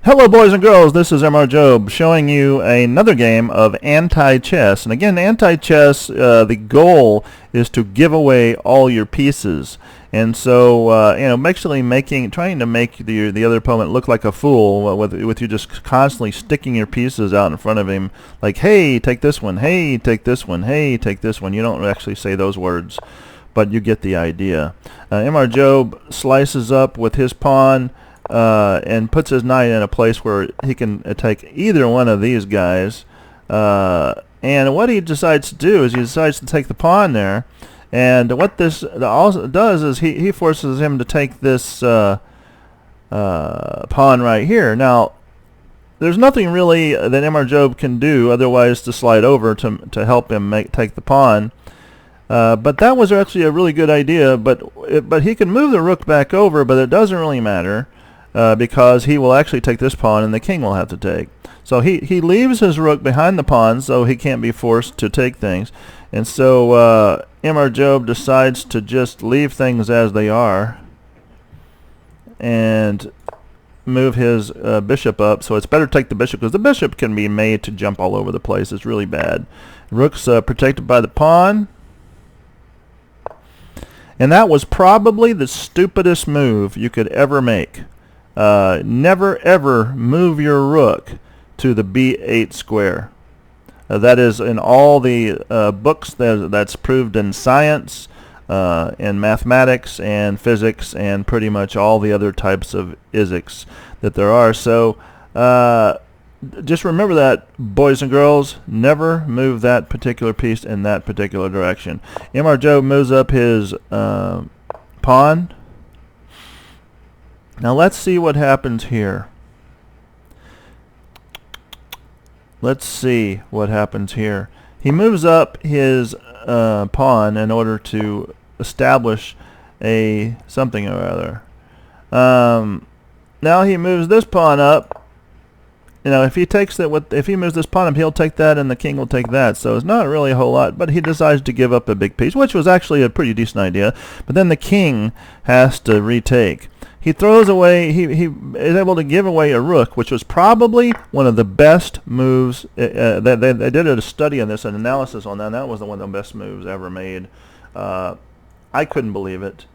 Hello boys and girls, this is Mr. Job showing you another game of anti-chess. And again, anti-chess, the goal is to give away all your pieces. And so, actually trying to make the other opponent look like a fool with you just constantly sticking your pieces out in front of him, like, hey, take this one, hey, take this one, hey, take this one. You don't actually say those words, but you get the idea. Mr. Job slices up with his pawn, and puts his knight in a place where he can take either one of these guys. And what he decides to do is he decides to take the pawn there. And what this also does is he forces him to take this pawn right here. Now, there's nothing really that Mr. Job can do otherwise to slide over to help him take the pawn. But that was actually a really good idea. But he can move the rook back over, but it doesn't really matter. Because he will actually take this pawn and the king will have to take. So he leaves his rook behind the pawn so he can't be forced to take things. And so Mr. Job decides to just leave things as they are and move his bishop up. So it's better to take the bishop because the bishop can be made to jump all over the place. It's really bad. Rook's protected by the pawn. And that was probably the stupidest move you could ever make. Never ever move your rook to the b8 square. That is in all the books that's proved in science, in mathematics and physics, and pretty much all the other types of physics that there are. So just remember that, boys and girls. Never move that particular piece in that particular direction. Mr. Job moves up his pawn. Now let's see what happens here. Let's see what happens here. He moves up his pawn in order to establish a something or other. Now he moves this pawn up. If he moves this pawn up, he'll take that, and the king will take that. So it's not really a whole lot. But he decides to give up a big piece, which was actually a pretty decent idea. But then the king has to retake. He throws away, he is able to give away a rook, which was probably one of the best moves. They did a study on this, an analysis on that, and that was one of the best moves ever made. I couldn't believe it.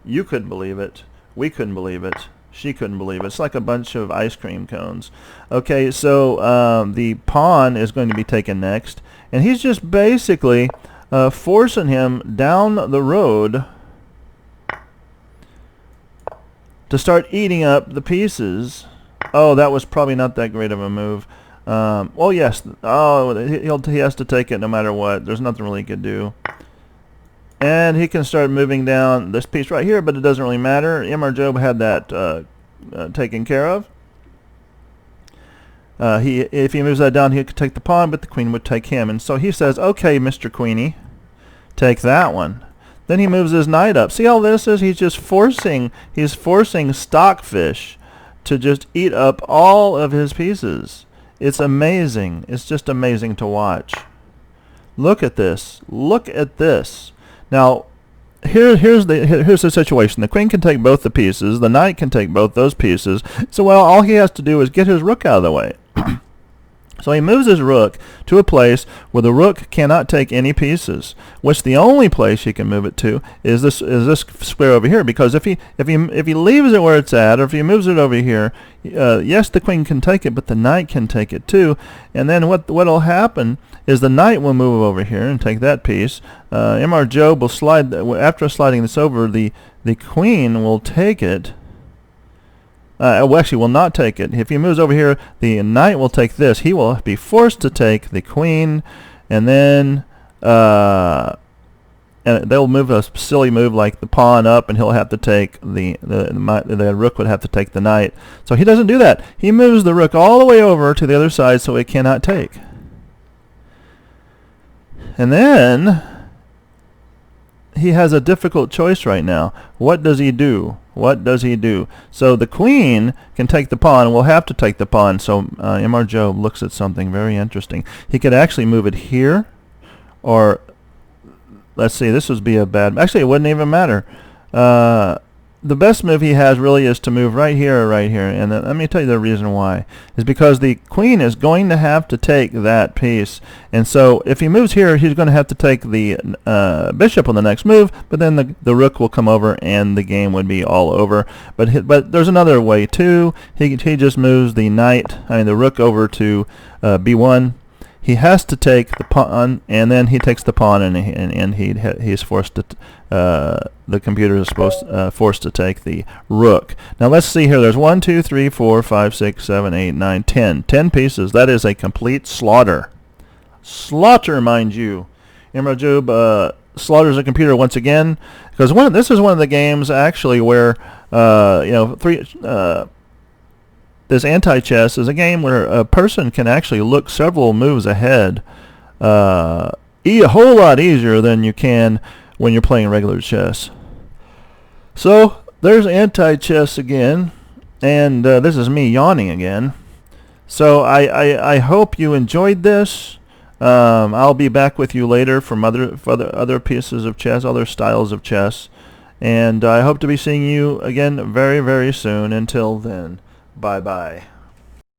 You couldn't believe it. We couldn't believe it. She couldn't believe it. It's like a bunch of ice cream cones. Okay, so the pawn is going to be taken next, and he's just basically forcing him down the road to start eating up the pieces. Oh, that was probably not that great of a move. Oh yes. Oh, he has to take it no matter what. There's nothing really he could do. And he can start moving down this piece right here, but it doesn't really matter. Mr. Job had that taken care of. If he moves that down, he could take the pawn, but the queen would take him. And so he says, "Okay, Mr. Queenie, take that one." Then he moves his knight up. See how this is? He's forcing Stockfish to just eat up all of his pieces. It's amazing. It's just amazing to watch. Look at this. Look at this. Now, here's the situation. The queen can take both the pieces. The knight can take both those pieces. So all he has to do is get his rook out of the way. So he moves his rook to a place where the rook cannot take any pieces, which the only place he can move it to is this square over here. Because if he leaves it where it's at, or if he moves it over here, yes, the queen can take it, but the knight can take it too. And then what'll happen is the knight will move over here and take that piece. Mr. Job will slide after sliding this over. The queen will take it. Actually will not take it. If he moves over here, the knight will take this. He will be forced to take the queen, and then and they'll move a silly move like the pawn up, and he'll have to take the rook would have to take the knight. So he doesn't do that. He moves the rook all the way over to the other side so it cannot take. And then he has a difficult choice right now. What does he do? What does he do? So the queen can take the pawn. Will have to take the pawn. So Mr. Job looks at something very interesting. He could actually move it here, or let's see. This would be a bad. Actually, it wouldn't even matter. the best move he has really is to move right here or right here. And let me tell you the reason why. Is because the queen is going to have to take that piece. And so if he moves here, he's going to have to take the bishop on the next move, but then the rook will come over and the game would be all over. But there's another way too. He just moves the the rook over to b1. He has to take the pawn, and then he takes the pawn, and he's forced to. The computer is forced to take the rook. Now let's see here. There's 1, 2, 3, 4, 5, 6, 7, 8, 9, 10. 10 pieces. That is a complete slaughter. Slaughter, mind you. Imrajub slaughters the computer once again, because this is one of the games actually where this anti-chess is a game where a person can actually look several moves ahead a whole lot easier than you can when you're playing regular chess. So there's anti-chess again, and this is me yawning again. So I hope you enjoyed this. I'll be back with you later from other pieces of chess, other styles of chess, and I hope to be seeing you again very, very soon. Until then, bye-bye.